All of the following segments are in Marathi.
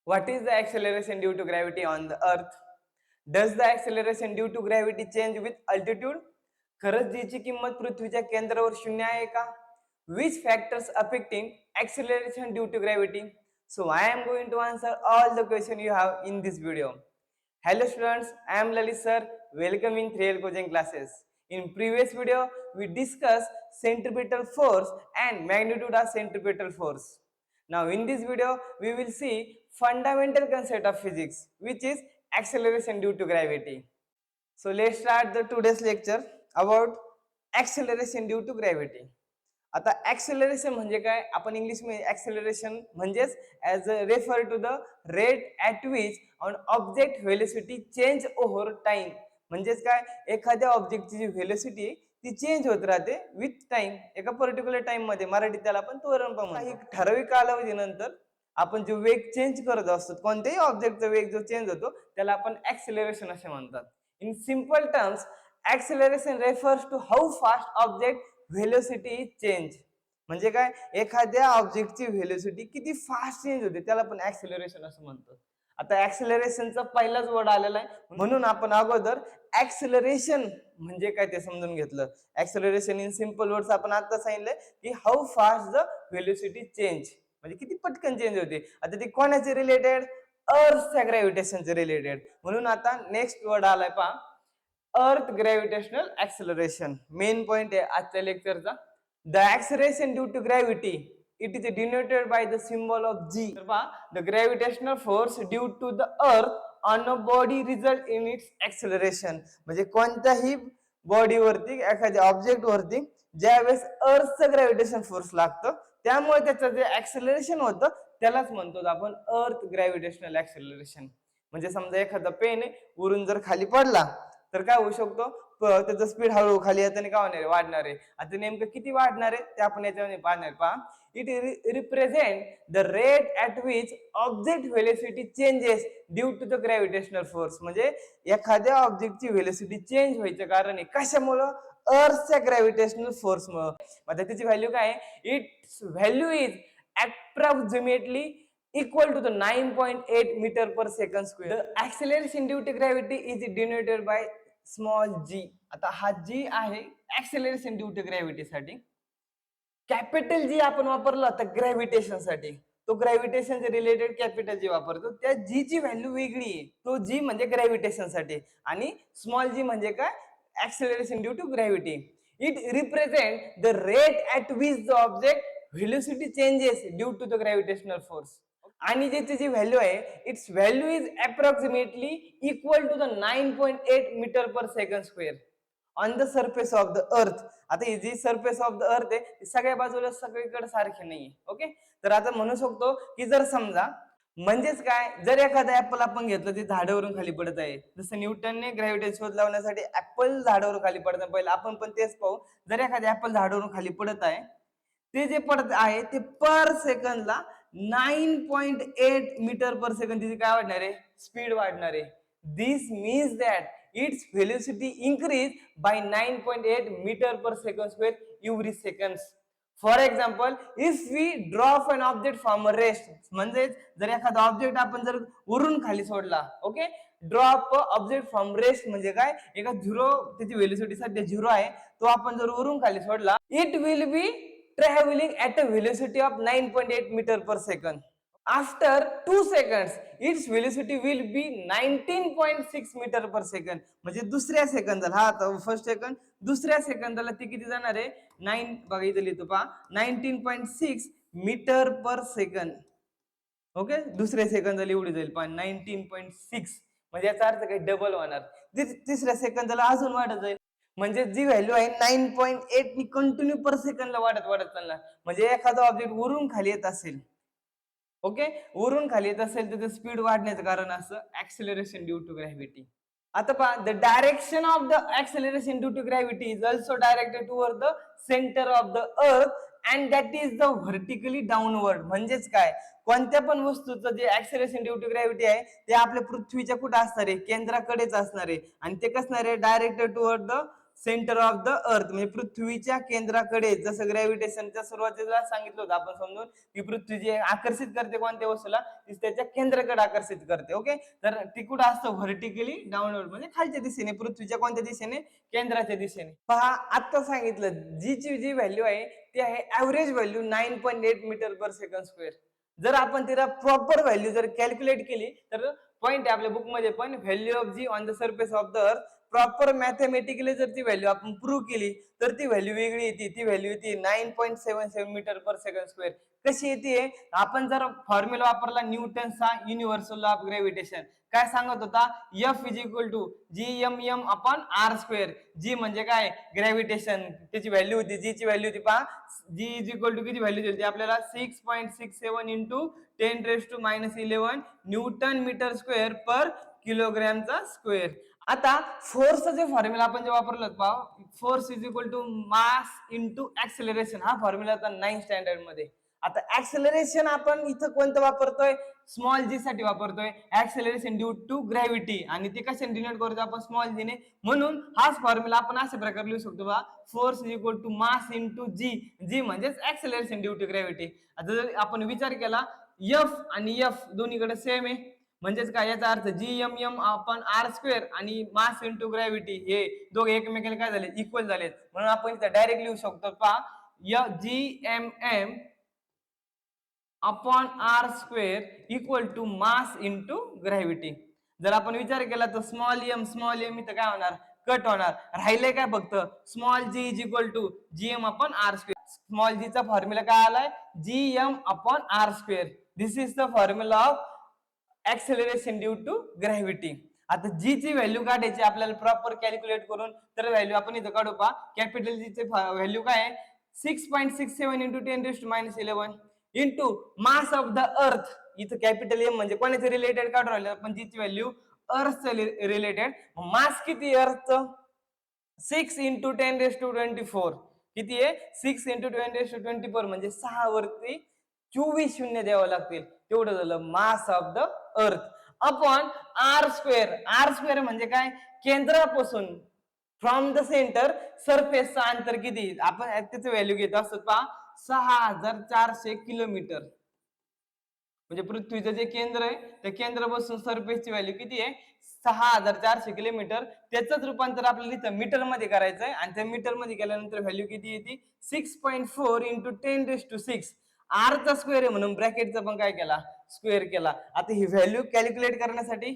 What is the acceleration due to gravity on the earth? Does the acceleration due to gravity change with altitude? खरंच जीची किंमत पृथ्वीच्या केंद्रावर शून्य आहे का? Which factors affecting acceleration due to gravity? So I am going to answer all the questions you have in this video. Hello students, I am Lalit sir. Welcome in 3L coaching classes. In previous video, we discussed centripetal force and magnitude of centripetal force. Now in this video, we will see fundamental concept of physics, which is acceleration due to gravity. So let's start the today's lecture about acceleration due to gravity. आता ॲक्सेलरेशन म्हणजे काय? आपण इंग्लिश मध्ये ॲक्सेलरेशन म्हणजेच as a refer to the rate at which on object velocity change over time. म्हणजेच काय? एखाद्या ऑब्जेक्टची जी व्हेलोसिटी ती चेंज होत राहते विथ टाइम, एका पर्टिक्युलर टाइम मध्ये. मराठीत त्याला आपण त्वरण म्हणतो. काही ठराविक कालावधीनंतर आपण जो वेग चेंज करत असतो, कोणत्याही ऑब्जेक्टचा वेग जो चेंज होतो त्याला आपण ॲक्सेलरेशन असे म्हणतात. In simple terms, acceleration refers to how fast object velocity change. म्हणजे काय? एखाद्या ऑब्जेक्टची व्हेलोसिटी किती फास्ट चेंज होते त्याला आपण ऍक्सेलरेशन असं म्हणतो. आता ऍक्सेलरेशनचा पहिलाच वर्ड आलेला आहे, म्हणून आपण अगोदर ऍक्सेलरेशन म्हणजे काय ते समजून घेतलं. ऍक्सेलरेशन इन सिंपल वर्ड्स आपण आता सांगितलं की how fast the velocity change, म्हणजे किती पटकन चेंज होते. आता ते कोणाचे रिलेटेड? अर्थच्या ग्रॅव्हिटेशनचे रिलेटेड. म्हणून आता नेक्स्ट वर्ड आलाय पहा, अर्थ ग्रॅव्हिटेशनल ऍक्सेलरेशन. मेन पॉइंट आहे आजच्या लेक्चरचा. The acceleration due to gravity it is denoted by the symbol of G. The gravitational force due to the earth on a body result in its acceleration. म्हणजे कोणत्याही बॉडीवरती, एखाद्या ऑब्जेक्ट वरती ज्यावेळेस अर्थचं ग्रॅव्हिटेशन फोर्स लागतं, त्यामुळे त्याचं जे ऍक्सेलरेशन होतं त्यालाच म्हणतो आपण अर्थ ग्रॅव्हिटेशनल ऍक्सेलरेशन. म्हणजे समजा एखादा पेन आहे, वरून जर खाली पडला तर काय होऊ शकतो? त्याचं स्पीड हळूहळू खाली येताना काय होणार आहे? वाढणार आहे. आता नेमकं किती वाढणार आहे ते आपण याच्यामध्ये पाहणार. पहा, it represent the rate at which object velocity changes due to the gravitational force. म्हणजे एखाद्या ऑब्जेक्टची व्हेलोसिटी चेंज व्हायचं कारण आहे कशामुळं? अर्थच्या ग्रॅव्हिटेशनल फोर्समुळं. आता त्याची व्हॅल्यू काय आहे? Its value is approximately equal to the 9.8 meter per second square. The acceleration due to gravity is denoted by small g. आता हा g आहे acceleration due to gravity साठी. कॅपिटल जी आपण वापरला आता ग्रॅव्हिटेशन साठी, तो ग्रॅव्हिटेशनचे रिलेटेड कॅपिटल जी वापरतो, त्या जी ची व्हॅल्यू वेगळी आहे. तो जी म्हणजे ग्रॅव्हिटेशन साठी आणि स्मॉल जी म्हणजे काय? Acceleration due to gravity. It represent the rate at which the object velocity changes due to the gravitational force. आणि ज्याची जी व्हॅल्यू आहे, its value is approximately equal to the 9.8 metre per second square on the surface of the earth. आता ही जी सरफेस ऑफ द अर्थ आहे ती सगळ्या बाजूला सगळीकडे सारखी नाहीये. ओके, तर आता म्हणू शकतो की जर समजा, म्हणजेच काय, जर एखादा ऍपल आपण घेतलं ते झाडावरून खाली पडत आहे, जसं न्यूटनने ग्रॅव्हिटी शोध लावण्यासाठी ऍपल झाडावरून खाली पडत आहे, पहिलं आपण पण तेच पाहू. जर एखादा ऍपल झाडावरून खाली पडत आहे, ते जे पडत आहे ते पर सेकंदला 9.8 मीटर पर सेकंद तिची काय वाढणार आहे? स्पीड वाढणार आहे. This means that its velocity increase by 9.8 metre per second square every second. For example, if we drop an object from rest, म्हणजे जर एखादा ऑब्जेक्ट आपण जर वरून खाली सोडला, okay, drop object from rest म्हणजे काय? एका झिरो, त्याची व्हेलोसिटी सध्या झिरो आहे, तो आपण जर वरून खाली सोडला, it will be traveling at a velocity of 9.8 meter per second. After 2 seconds, its velocity will be 19.6 meter per second. म्हणजे दुसऱ्या सेकंदाला, हा आता फर्स्ट सेकंद, दुसऱ्या सेकंदाला ती किती जाणार आहे? 9, बघा इथे लिहितो पहा, 19.6 मीटर पर सेकंद. ओके, दुसऱ्या सेकंदाला एवढी जाईल पहा, 19.6. म्हणजे याचा अर्थ काही डबल होणार. तिसऱ्या सेकंदाला अजून वाढत जाईल. म्हणजे जी व्हॅल्यू आहे 9.8 नी कंटिन्यू पर सेकंदला वाढत वाढत चालणार. म्हणजे एखादा ऑब्जेक्ट वरून खाली येत असेल, ओके, वरून खाली येत असेल तर स्पीड वाढण्याचं कारण असं ऍक्सेलरेशन ड्यू टू ग्रॅव्हिटी. आता पहा, the direction of the acceleration due to gravity is also directed toward the centre of the earth and that is the vertically downward. म्हणजेच काय? कोणत्या पण वस्तूचं जे ऍक्सेलरेशन ड्यू टू ग्रॅव्हिटी आहे ते आपल्या पृथ्वीच्या कुठे असणार आहे? केंद्राकडेच असणार आहे. आणि ते कसणार आहे? Directed toward the centre of the earth, म्हणजे पृथ्वीच्या केंद्राकडे, जसं ग्रॅव्हिटेशनच्या सुरुवातीला सांगितलं होतं आपण समजून, की पृथ्वी जी आकर्षित करते कोणत्या वस्तूला, ती त्याच्या केंद्राकडे आकर्षित करते. ओके, तर ती कुठं असतं, व्हर्टिकली डाऊनवर्ड, म्हणजे खालच्या दिशेने, पृथ्वीच्या कोणत्या दिशेने, केंद्राच्या दिशेने. पहा आता सांगितलं जी ची जी व्हॅल्यू आहे ती आहे average value 9.8 metre per second square. जर आपण तिला प्रॉपर व्हॅल्यू जर कॅल्क्युलेट केली तर पॉइंट आहे आपल्या बुक मध्ये पण, value of G on the surface of the earth, proper mathematically जर ती व्हॅल्यू आपण प्रूव्ह केली तर ती व्हॅल्यू वेगळी येते. ती व्हॅल्यू येते 9.77 मीटर पर सेकंड स्क्वेअर. कशी येते, आपण जर फॉर्म्युला वापरला न्यूटनचा युनिव्हर्सल लॉ ऑफ ग्रॅव्हिटेशन, काय सांगत होता, F is equal to GMM upon R square. G म्हणजे काय, ग्रॅव्हिटेशन, त्याची व्हॅल्यू होती, जी ची व्हॅल्यू होती पहा, जी इज इक्वल टू किती व्हॅल्यू दिली आपल्याला, 6.67 into 10⁻11 newton metre square per किलोग्रॅमचा स्क्वेअर. आता फोर्सचा जे फॉर्म्युला आपण जे वापरलं पहा, force is equal to mass into acceleration, हा फॉर्म्युला होता 9th स्टँडर्ड मध्ये. आता ऍक्सेलरेशन आपण इथं कोणतं वापरतोय, स्मॉल जी साठी वापरतोय, ऍक्सेलरेशन ड्यू टू ग्रॅव्हिटी, आणि ते कशाने डिनोट करतो आपण, स्मॉल जी ने. म्हणून हाच फॉर्म्युला आपण अशा प्रकारे लिहू शकतो बा, force is equal to mass into G, G म्हणजेच ऍक्सेलरेशन ड्यू टू ग्रॅव्हिटी. आता जर आपण विचार केला, F आणि F दोन्हीकडे सेम आहे, म्हणजेच काय, याचा अर्थ GMM अपॉन R स्क्वेअर आणि मास इंटू ग्रॅव्हिटी हे दोघे एकमेकांना काय झाले, इक्वल झालेत. म्हणून आपण इथं डायरेक्ट लिहू शकतो पहा, GMM upon R square equal to mass into gravity. जर आपण विचार केला तर स्मॉल एम इथं काय होणार, कट होणार, राहिले काय फक्त small G is equal to GM upon R square. Small G चा फॉर्म्युला काय आलाय, GM upon R square. This is the formula of acceleration due to gravity. आता जी ची व्हॅल्यू काढायची आपल्याला प्रॉपर कॅल्क्युलेट करून, तर व्हॅल्यू आपण इथं काढू पहा. कॅपिटल जी चे व्हॅल्यू काय आहे, 6.67 into 10⁻11 into mass of the अर्थ. इथं कॅपिटल एम म्हणजे कोणाचे रिलेटेड काढून राहिले आपण, जी ची व्हॅल्यू अर्थ रिलेटेड. मास किती अर्थचं, 6 इंटू 10⁻24. किती आहे, 6 इंटू 10⁻24 म्हणजे 6 वरती 24 शून्य द्यावं लागतील, तेवढं झालं मास ऑफ द अर्थ. Upon R square. R square म्हणजे काय, केंद्रापासून फ्रॉम द सेंटर सरफेसचं अंतर किती, आपण त्याचं व्हॅल्यू घेत असतो पहा, 6400 किलोमीटर. म्हणजे पृथ्वीचं जे केंद्र आहे त्या केंद्रापासून सरफेसची व्हॅल्यू किती आहे, 6400 किलोमीटर. त्याच रूपांतर आपल्याला इथं मीटर मध्ये करायचं आहे, आणि त्या मीटर मध्ये केल्यानंतर व्हॅल्यू किती येते, 6.4 इंटू 10⁻6. R चा स्क्वेअर आहे म्हणून ब्रॅकेटचा पण काय केला, स्क्वेअर केला. आता ही व्हॅल्यू कॅल्क्युलेट करण्यासाठी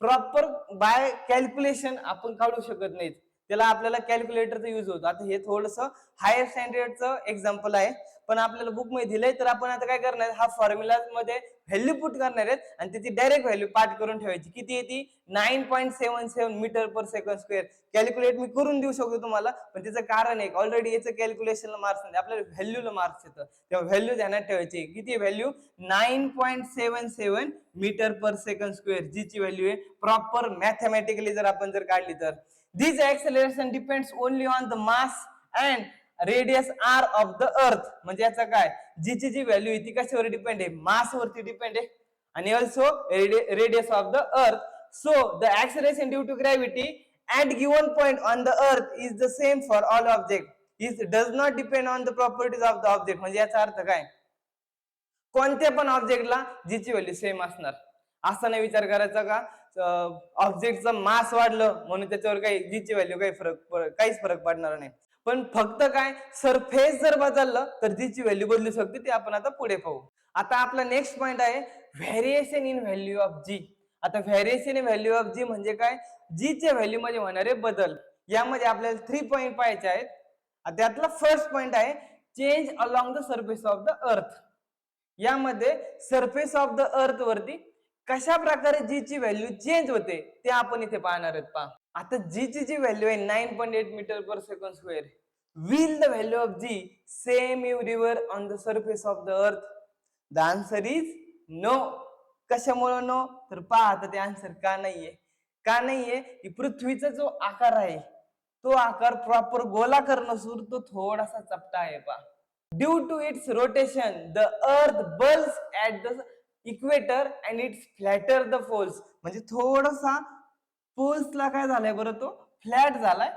प्रॉपर बाय कॅल्क्युलेशन आपण काढू शकत नाहीत, त्याला आपल्याला कॅल्क्युलेटरचा यूज होतो. आता हे थोडस हायर स्टँडर्डचं एक्झाम्पल आहे, पण आपल्याला बुक मध्ये दिलंय, तर आपण आता काय करणार, हा फॉर्म्युला मध्ये व्हॅल्यू पुट करणार आहेत आणि त्याची डायरेक्ट व्हॅल्यू पाठ करून ठेवायची. किती येते, 9.77 metre per second square. Calculate मी करून देऊ शकतो तुम्हाला, पण त्याचं कारण आहे ऑलरेडी याचं कॅल्क्युलेशनला मार्क्स नाही, आपल्याला व्हॅल्यूला मार्क्स येतं, तेव्हा व्हॅल्यू ध्यानात ठेवायची. किती value, 9.77 metre per second square, जी ची व्हॅल्यू आहे. प्रॉपर मॅथमॅटिकली जर आपण जर काढली तर, दिस acceleration depends only on the mass and radius r of the earth. म्हणजे याचा काय, जी ची जी व्हॅल्यू आहे ती कशावर डिपेंड आहे, मास वरती डिपेंड आहे, आणि also radius of the earth. So the acceleration due to gravity at given point on the earth is the same for all object. It does not depend on the properties of the object. म्हणजे याचा अर्थ काय, कोणत्या पण ऑब्जेक्टला जी ची व्हॅल्यू सेम असणार. असा नाही विचार करायचा का ऑब्जेक्टचं मास वाढलं म्हणून त्याच्यावर काही जी ची व्हॅल्यू काहीच फरक पडणार नाही. पण फक्त काय, सरफेस जर बदललं तर जी ची व्हॅल्यू बदलू शकते, ते आपण आता पुढे पाहू. आता आपला नेक्स्ट पॉइंट आहे व्हेरिएशन इन व्हॅल्यू ऑफ जी. आता व्हेरिएशन इन व्हॅल्यू ऑफ जी म्हणजे काय, जी च्या व्हॅल्यू मध्ये होणारे बदल. यामध्ये आपल्याला 3 पॉइंट पाहायचे आहेत. त्यातला फर्स्ट पॉइंट आहे change along the surface of the अर्थ. यामध्ये सरफेस ऑफ द अर्थ वरती कशा प्रकारे जी ची व्हॅल्यू चेंज होते ते आपण इथे पाहणार आहेत. पहा आता जी ची जी व्हॅल्यू आहे 9.8 metre per second square, will the value of G same everywhere on the surface of the earth. The answer is no. कशामुळे नो, तर पहा आता ते आन्सर का नाहीये. का नाहीये, की पृथ्वीचा जो आकार आहे तो आकार प्रॉपर गोलाकार नसून तो थोडासा चपटा आहे. पहा, due to its rotation the earth bulges at the equator and it's flatter the poles. म्हणजे थोडासा पोल्सला काय झालाय बरं, तो फ्लॅट झालाय.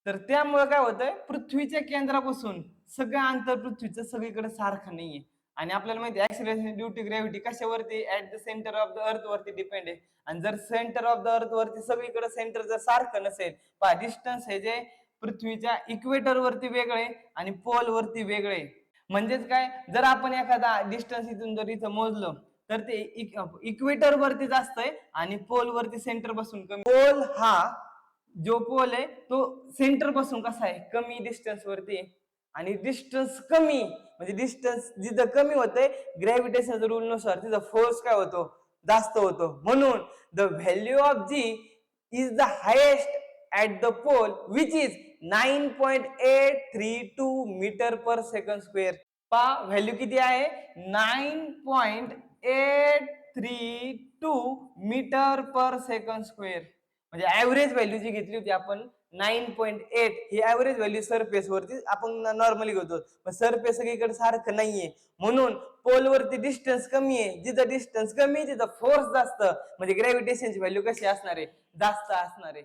तर त्यामुळे काय होतंय, पृथ्वीच्या केंद्रापासून सगळं अंतर पृथ्वीचं सगळीकडे सारखं नाहीये. आणि आपल्याला माहिती आहे ऍक्सिलरेशन ड्यू टू ग्रॅव्हिटी कशावरती, at the centre of the earth वरती डिपेंड आहे. आणि जर सेंटर ऑफ द अर्थ वरती सगळीकडे सेंटर जर सारखं नसेल, पहा डिस्टन्स हे जे पृथ्वीच्या इक्वेटर वरती वेगळे आणि पोल वरती वेगळे. म्हणजेच काय, जर आपण एखादा डिस्टन्स इथून जर इथं मोजलं तर ते इक्वेटर वरती जास्त आहे आणि पोल वरती सेंटर पासून कमी. पोल हा जो पोल आहे तो सेंटर पासून कसा आहे, कमी डिस्टन्स वरती आहे. आणि डिस्टन्स कमी म्हणजे डिस्टन्स जिथं कमी होतंय ग्रॅव्हिटेशनल रूल नुसार तिथं फोर्स काय होतो, जास्त होतो. म्हणून the value of G is the highest at the pole which is 9.832 metre per second square. पहा व्हॅल्यू किती आहे, 9.832 मीटर पर सेकंड स्क्वेअर. म्हणजे ऍव्हरेज व्हॅल्यू जी घेतली होती आपण 9.8, ही ऍव्हरेज व्हॅल्यू सरफेस वरती आपण नॉर्मली घेतो, पण सरफेस सगळीकडे सारखं नाहीये. म्हणून पोल वरती डिस्टन्स कमी आहे, जिथं डिस्टन्स कमी तिथं फोर्स जास्त, म्हणजे ग्रॅव्हिटेशनची व्हॅल्यू कशी असणार आहे, जास्त असणार आहे.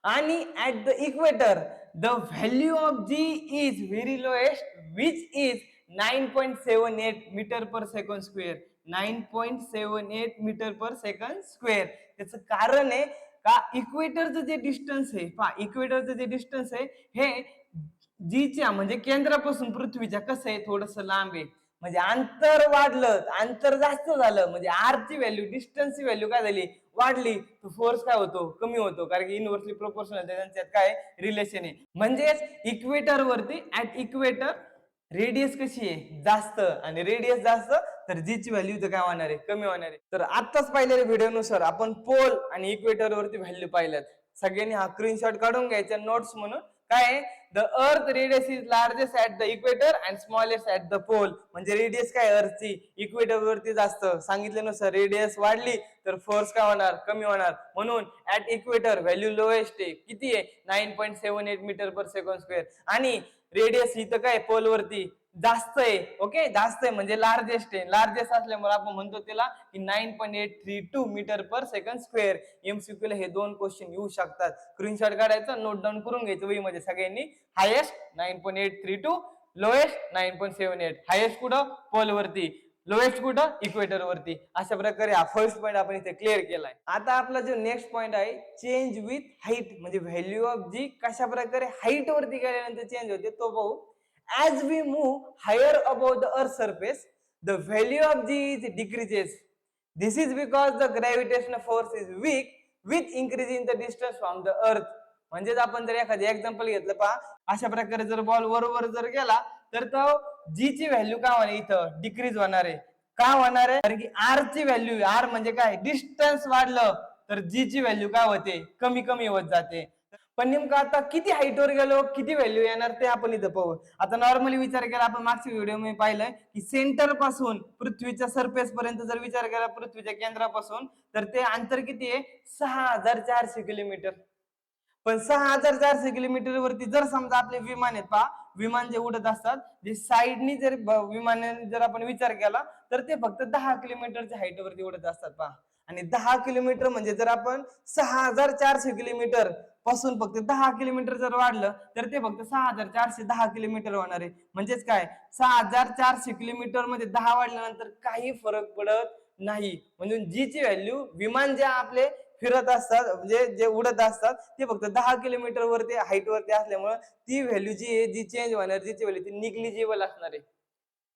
आणि at the equator the value of G is very lowest which is 9.78 metre per second square. 9.78 metre per second square. त्याचं कारण आहे का, इक्वेटरचं जे डिस्टन्स आहे, पहा इक्वेटरचं जे डिस्टन्स आहे हे जीच्या म्हणजे केंद्रापासून पृथ्वीच्या कसं आहे, थोडस लांब आहे. म्हणजे अंतर वाढलं, अंतर जास्त झालं म्हणजे आर ची व्हॅल्यू, डिस्टन्सची व्हॅल्यू काय झाली, वाढली, तर फोर्स काय होतो, कमी होतो. कारण की इनव्हर्सली प्रोपोर्शनल त्यांच्यात काय रिलेशन आहे. म्हणजेच इक्वेटर वरती ऍट इक्वेटर रेडियस कशी आहे, जास्त, आणि रेडियस जास्त तर जीची व्हॅल्यू तर काय होणार आहे, कमी होणार आहे. तर आत्ताच पाहिलेल्या व्हिडिओनुसार आपण पोल आणि इक्वेटर वरती व्हॅल्यू पाहिल्यात. सगळ्यांनी हा स्क्रीनशॉट काढून घ्यायचा नोट्स म्हणून. काय, the earth radius is largest at the equator and smallest at the pole. म्हणजे रेडियस काय अर्थची इक्वेटर वरती जास्त, सांगितल्यानुसार रेडियस वाढली तर फोर्स काय होणार, कमी होणार. म्हणून ऍट इक्वेटर व्हॅल्यू लोएस्ट आहे, किती आहे, 9.78 मीटर पर सेकंड स्क्वेअर. आणि रेडियस इथं काय पोल वरती जास्त आहे. ओके, जास्त आहे म्हणजे लार्जेस्ट आहे. लार्जेस्ट असल्यामुळे आपण म्हणतो त्याला की 9.832 metre per second square. MCQ ला हे दोन क्वेश्चन येऊ शकतात. स्क्रीनशॉट काढायचा, नोट डाऊन करून घ्यायचं वही मध्ये सगळ्यांनी. Highest 9.832, lowest 9.78. हायेस्ट कुठं, पोल वरती, लोएस्ट कुठं, इक्वेटर वरती. अशा प्रकारे हा फर्स्ट पॉईंट आपण इथे क्लिअर केलाय. आता आपला जो नेक्स्ट पॉईंट आहे, चेंज विथ हाईट. म्हणजे व्हॅल्यू ऑफ जी कशा प्रकारे हाईट वरती गेल्यानंतर चेंज होते तो पाहू. As we move higher above the earth surface, the value of G is decreases. This is because the gravitational force is weak with increasing the distance from the earth. म्हणजे आपण जर एखादं एक्झाम्पल घेतलं, पहा अशा प्रकारे जर बॉल वरवर जर गेला तर तो जी ची व्हॅल्यू काय होणार, इथं डिक्रीज होणार आहे. का होणार आहे, कारण की आर ची व्हॅल्यू, आर म्हणजे काय, डिस्टन्स वाढलं तर जी ची व्हॅल्यू काय होते, कमी कमी होत जाते. पण नेमकं आता किती हाईटवर गेलो किती व्हॅल्यू येणार ते आपण इथं पाहू. आता नॉर्मली विचार केला आपण मागच्या व्हिडिओ मध्ये पाहिलंय की सेंटर पासून पृथ्वीच्या सरफेस पर्यंत जर विचार केला पृथ्वीच्या केंद्रापासून, तर ते अंतर किती आहे, 6400 किलोमीटर. पण 6400 किलोमीटर वरती जर समजा आपले विमान आहेत, पहा विमान जे उडत असतात, जे साईडनी जर विमानाने जर आपण विचार केला तर ते फक्त 10 किलोमीटरच्या हाईट वरती उडत असतात. पहा, आणि 10 किलोमीटर म्हणजे जर आपण 6400 किलोमीटर पासून फक्त 10 किलोमीटर जर वाढलं तर ते फक्त 6410 किलोमीटर होणार आहे. म्हणजेच काय, 6400 किलोमीटर मध्ये 10 वाढल्यानंतर काही फरक पडत नाही. म्हणून जी ची व्हॅल्यू, विमान जे आपले फिरत असतात म्हणजे जे उडत असतात ते फक्त 10 किलोमीटर वरती हाईट वरती असल्यामुळे ती व्हॅल्यू जी आहे, जी चेंज होणार, जीची व्हॅल्यू ती निग्लिजिबल असणार आहे.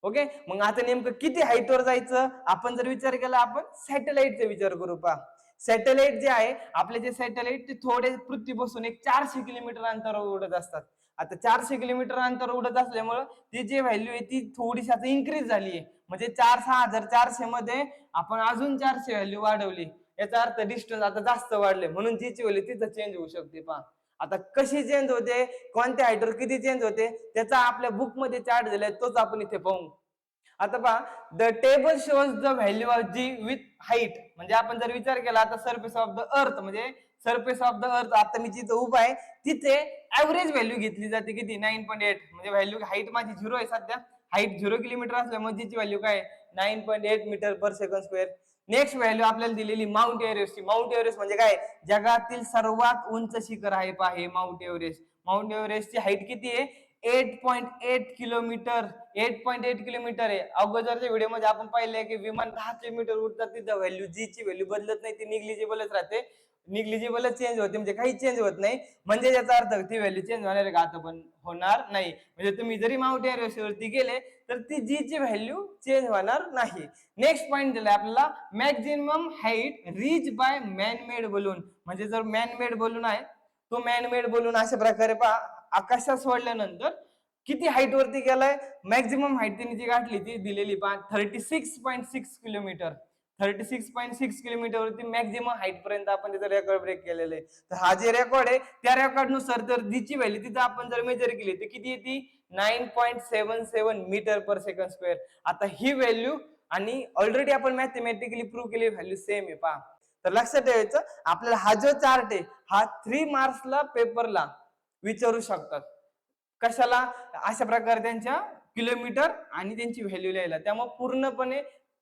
ओके, मग आता नेमकं किती हाईट वर जायचं, आपण जर विचार केला, आपण सॅटेलाइटचा विचार करू. पहा सॅटेलाइट जे आहे, आपले जे सॅटेलाइट ते थोडे पृथ्वीपासून एक 400 किलोमीटर अंतरावर उडत असतात. आता 400 किलोमीटर अंतर उडत असल्यामुळे ती जी व्हॅल्यू आहे ती थोडीशी आता इन्क्रीज झाली आहे. म्हणजे 6400 मध्ये आपण अजून 400 व्हॅल्यू वाढवली, याचा अर्थ डिस्टन्स आता जास्त वाढले, म्हणून जीची व्हॅल्यू तिथं चेंज होऊ शकते. पहा आता कशी चेंज होते, कोणत्या हाईटवर किती चेंज होते, त्याचा आपल्या बुक मध्ये चार्ट दिलाय, तोच आपण इथे पाहू. आता पहा, the table shows the value of G with height. म्हणजे आपण जर विचार केला आता सरफेस ऑफ द अर्थ, म्हणजे सरफेस ऑफ द अर्थ, आता मी जिथं उभा आहे तिथे ऍव्हरेज व्हॅल्यू घेतली जाते किती, 9.8. म्हणजे व्हॅल्यू, हाईट माझी 0 आहे सध्या, हाईट 0 किलोमीटर असल्यामुळे जीची व्हॅल्यू काय, 9.8 metre per second square. Next value आपल्याला दिलेली माउंट एव्हरेस्ट. माउंट एव्हरेस्ट म्हणजे काय, जगातील सर्वात उंच शिखर आहे, पहा हे माउंट एव्हरेस्ट. माउंट एव्हरेस्टची हाईट किती आहे? 8.8 किलोमीटर. 8.8 किलोमीटर आहे. अगोदरच्या व्हिडिओमध्ये आपण पाहिले की विमान 10 किलोमीटर उडतात, तिथं व्हॅल्यू जी ची व्हॅल्यू बदलत नाही, ती निग्लिजिबलच राहते. निग्लिजिबलच चेंज होते, म्हणजे काही चेंज होत नाही. म्हणजे याचा अर्थ ती व्हॅल्यू चेंज होणार आहे का? आता पण होणार नाही. म्हणजे तुम्ही जरी माउंट एव्हरेस्ट वरती गेले तर ती जी ची व्हॅल्यू चेंज होणार नाही. नेक्स्ट पॉइंट दिलाय आपल्याला, maximum height reach by man made balloon. म्हणजे जर मॅन मेड बलून आहे, तो मॅन मेड बलून अशा प्रकारे पहा, आकाशात सोडल्यानंतर किती हाईट वरती गेलाय? मॅक्झिमम हाईट त्यांनी जी गाठली ती दिलेली पहा 36.6 किलोमीटर. 36.6 किलोमीटर वरती मॅक्झिमम हाईट पर्यंत आपण त्याचा रेकॉर्ड ब्रेक केलेला आहे. तर हा जे रेकॉर्ड आहे त्या रेकॉर्ड नुसार जर जीची व्हॅल्यू तिथं आपण जर मेजर केली तर किती येते? 9.77 मीटर पर सेकंड स्क्वेअर. आता ही व्हॅल्यू आणि ऑलरेडी आपण मॅथमॅटिकली प्रूव्ह केली व्हॅल्यू सेम आहे पहा. तर लक्षात ठेवायचं, आपल्याला हा जो चार्ट आहे हा 3 मार्क्सला पेपरला विचारू शकतात. कशाला? अशा प्रकारे त्यांच्या किलोमीटर आणि त्यांची व्हॅल्यू लिहायला. त्यामुळे पूर्णपणे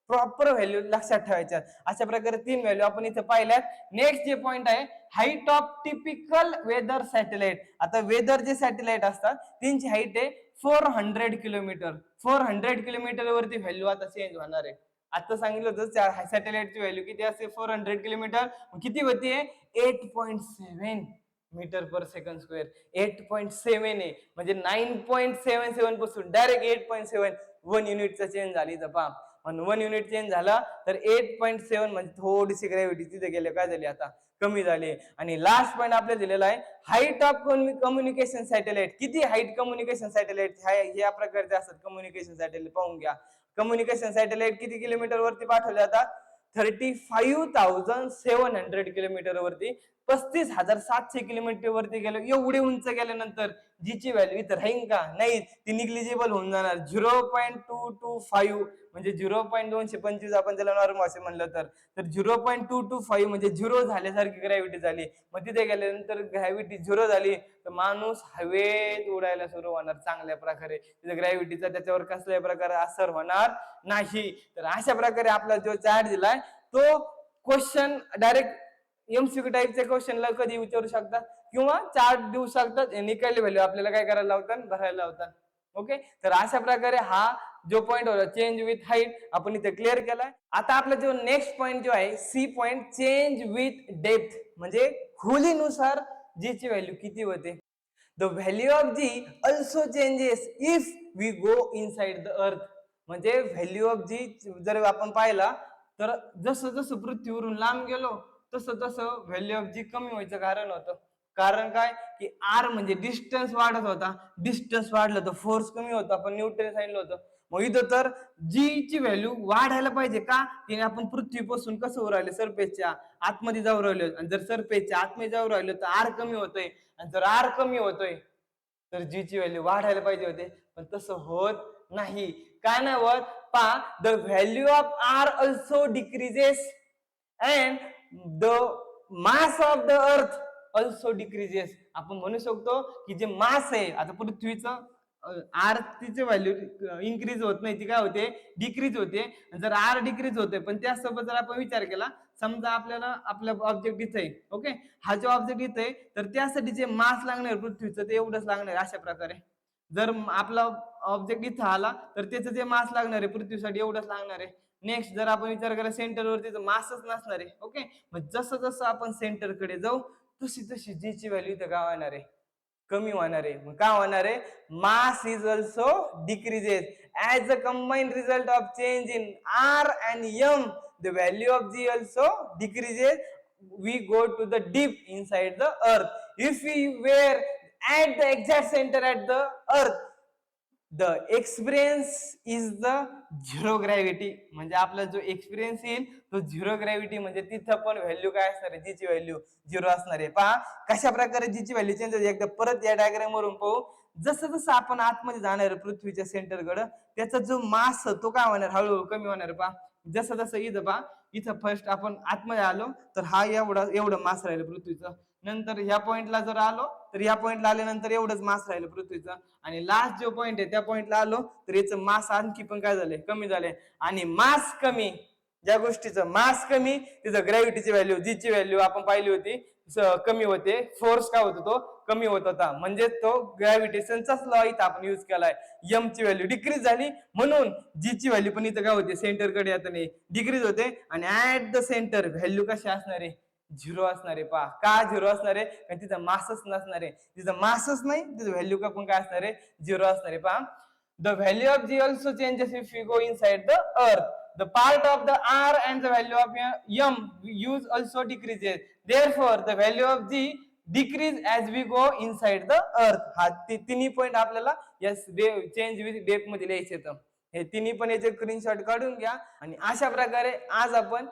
प्रॉपर व्हॅल्यू लक्षात ठेवायच्या. अशा प्रकारे 3 व्हॅल्यू आपण इथे पाहिल्यात. नेक्स्ट जे पॉइंट आहे, height of typical weather satellite. आता वेदर जे सॅटेलाइट असतात त्यांची हाईट आहे 400 किलोमीटर. 400 किलोमीटर वरती व्हॅल्यू आता चेंज होणार आहे. आता सांगितलं होतं सॅटेलाइटची व्हॅल्यू किती असते? 400 किलोमीटर. किती होती? 8.7 मीटर पर सेकंड स्क्वेअर. 8.7 आहे, म्हणजे 9.77 पासून डायरेक्ट 8.7 1 युनिटचा चेंज झाली. तर पहा, 1 युनिट चेंज झाला तर 8.7 म्हणजे थोडीशी ग्रॅव्हिटी तिथे गेले काय झाली? आता कमी झाली. आणि लास्ट पॉइंट आपल्याला दिलेला आहे, हाईट ऑफ कम्युनिकेशन सॅटेलाइट. किती हाईट कम्युनिकेशन सॅटेलाइट या प्रकारचे असतात कम्युनिकेशन सॅटेलाइट? पाहून घ्या. कम्युनिकेशन सॅटेलाइट किती किलोमीटर वरती पाठवले जातात? 35,700 किलोमीटर वरती. 35,700 किलोमीटर वरती गेलो. एवढे उंच गेल्यानंतर जीची व्हॅल्यू इथं राहील का? नाही, ती निग्लिजिबल होऊन जाणार. 0.225 म्हणजे 0.225 आपण त्याला नॉर्मल असे म्हणलं तर 0.225 म्हणजे झिरो झाल्यासारखी ग्रॅव्हिटी झाली. मग तिथे गेल्यानंतर ग्रॅव्हिटी झिरो झाली तर माणूस हवेत उडायला सुरू होणार चांगल्या प्रकारे. तिथे ग्रॅव्हिटीचा त्याच्यावर कसल्याही प्रकारे असर होणार नाही. तर अशा प्रकारे आपला जो चार्ट दिलाय तो क्वेश्चन डायरेक्ट एमसीक्यू टाईपचे क्वेश्चनला कधी विचारू शकतात किंवा चार्ट देऊ शकतात. निकाली व्हॅल्यू आपल्याला काय करायला लावतात? भरायला लावतात. ओके, तर अशा प्रकारे हा जो पॉइंट होता चेंज विथ हाईट आपण इथे क्लिअर केलाय. आता आपला जो नेक्स्ट पॉइंट जो आहे C point, change with depth. म्हणजे खोलीनुसार जी ची व्हॅल्यू किती होते? The value of G also changes if we go inside the earth. म्हणजे व्हॅल्यू ऑफ जी जर आपण पाहिला तर जसं जसं पृथ्वीवरून लांब गेलो तसं तसं व्हॅल्यू ऑफ जी कमी व्हायचं कारण होतं. कारण काय? की आर म्हणजे डिस्टन्स वाढत होता. डिस्टन्स वाढलं तर फोर्स कमी होता. आपण न्यूटन सांगितलं होतं. मग इथं तर जी ची व्हॅल्यू वाढायला पाहिजे का? तिने आपण पृथ्वीपासून कसं होऊ राहिले? सरफेसच्या आतमध्ये जाऊ राहिलो. आणि जर सरफेसच्या आतमध्ये जाऊ राहिलो तर आर कमी होतोय. आणि जर आर कमी होतोय तर जी ची व्हॅल्यू वाढायला पाहिजे होते, पण तसं होत नाही. काय नाही होत? पहा, the value of R also decreases and the mass of the earth also decreases. आपण म्हणू शकतो की जे मास आहे आता पृथ्वीचं आरतीचे व्हॅल्यू इन्क्रीज होत नाही, ती काय होते? डिक्रीज होते. जर आर डिक्रीज होते पण त्यासोबत जर आपण विचार केला, समजा आपल्याला आपला ऑब्जेक्ट इथे आहे, ओके, हा जो ऑब्जेक्ट इथे आहे तर त्यासाठी जे मास लागणार पृथ्वीचं ते एवढंच लागणार. अशा प्रकारे जर आपला ऑब्जेक्ट इथं आला तर त्याचं जे मास लागणार आहे पृथ्वीसाठी एवढंच लागणार आहे. नेक्स्ट जर आपण विचार केला सेंटरवरती तर मासच नसणार आहे. ओके, मग जसं जसं आपण सेंटरकडे जाऊ तशी तशी जी ची व्हॅल्यू इथं काय होणार आहे? कमी होणार आहे. मग काय होणार आहे? Mass is also decreases as a combined result of change in R and M. The value of G also decreases. We go to the deep inside the earth. If we were at the exact center at the earth, the experience is the zero gravity. म्हणजे आपला जो एक्सपिरियन्स येईल तो झिरो ग्रॅव्हिटी. म्हणजे तिथं पण व्हॅल्यू काय असणार आहे? जीची व्हॅल्यू झिरो असणार आहे. पहा कशा प्रकारे जीची व्हॅल्यू चेंज होते. एकदा परत या डायग्राम वरून पाहू. जसं जसं आपण आतमध्ये जाणार पृथ्वीच्या सेंटरकडे त्याचा जो मास तो काय होणार? हळूहळू कमी होणार. पहा जसं जसं इथं पहा, इथं फर्स्ट आपण आतमध्ये आलो तर हा एवढं मास राहिलं पृथ्वीचं. नंतर ह्या पॉइंटला जर आलो तर या पॉइंटला आल्यानंतर एवढंच मास राहिलं पृथ्वीचं. आणि लास्ट जो पॉइंट आहे त्या पॉइंटला आलो तर याचं मास आणखी पण काय झालंय? कमी झालंय. आणि मास कमी, ज्या गोष्टीचं मास कमी तिथं ग्रॅव्हिटीची व्हॅल्यू जीची व्हॅल्यू आपण पाहिली होती कमी होते, फोर्स काय होतो तो कमी होत होता. म्हणजे तो ग्रॅव्हिटेशनचाच लॉ इथं आपण युज केलाय. एम ची व्हॅल्यू डिक्रीज झाली म्हणून जी ची व्हॅल्यू पण इथं काय होते सेंटरकडे येताना डिक्रीज होते आणि ऍट द सेंटर व्हॅल्यू कशी असणार आहे झिरो असणार आहे. पहा का झिरो असणार आहे कारण तिथं मासच नसणार आहे. तिथं मासच नाही तिथं व्हॅल्यू का पण काय असणार आहे झिरो असणार आहे. पहा the value of G also changes if you go inside the earth. The part of the r and the value of m use also decreases. Therefore, the value of g decrease as we go inside the earth. हा तिन्ही पॉइंट आपल्याला या चेंज विथ डेप्थ मध्ये लिहायचे आहेत. हे तिन्ही पण याचे स्क्रीनशॉट काढून घ्या. आणि अशा प्रकारे आज आपण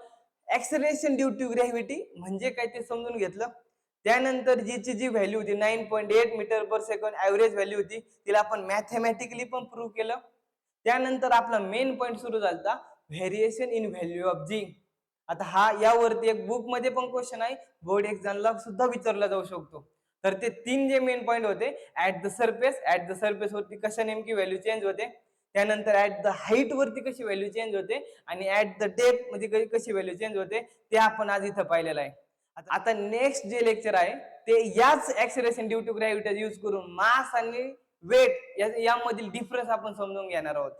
ऍक्सेलरेशन ड्यू टू ग्रॅव्हिटी म्हणजे काय ते समजून घेतलं. त्यानंतर जीची जी व्हॅल्यू होती 9.8 metre per second average value होती तिला आपण मॅथमॅटिकली पण प्रूव्ह केलं. त्यानंतर आपला मेन पॉइंट सुरू झाला व्हेरिएशन इन व्हॅल्यू ऑफ जी. आता हा यावरती एक बुक मध्ये पण क्वेश्चन आहे, बोर्ड एक्झामला सुद्धा विचारला जाऊ शकतो. तर ते तीन जे मेन पॉइंट होते ऍट द सरफेस वरती कशा नेमकी व्हॅल्यू चेंज होते, त्यानंतर ऍट द हाईट वरती कशी व्हॅल्यू चेंज होते आणि ऍट द डेप्थ मध्ये कशी व्हॅल्यू चेंज होते ते आपण आज इथं पाहिलेलं आहे. आता नेक्स्ट जे लेक्चर आहे ते याच acceleration due to gravity use करून मास आणि वेट यामधील डिफरन्स आपण समजून घेणार आहोत.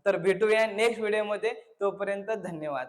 तर भेटूया नेक्स्ट व्हिडिओमध्ये. तोपर्यंत धन्यवाद.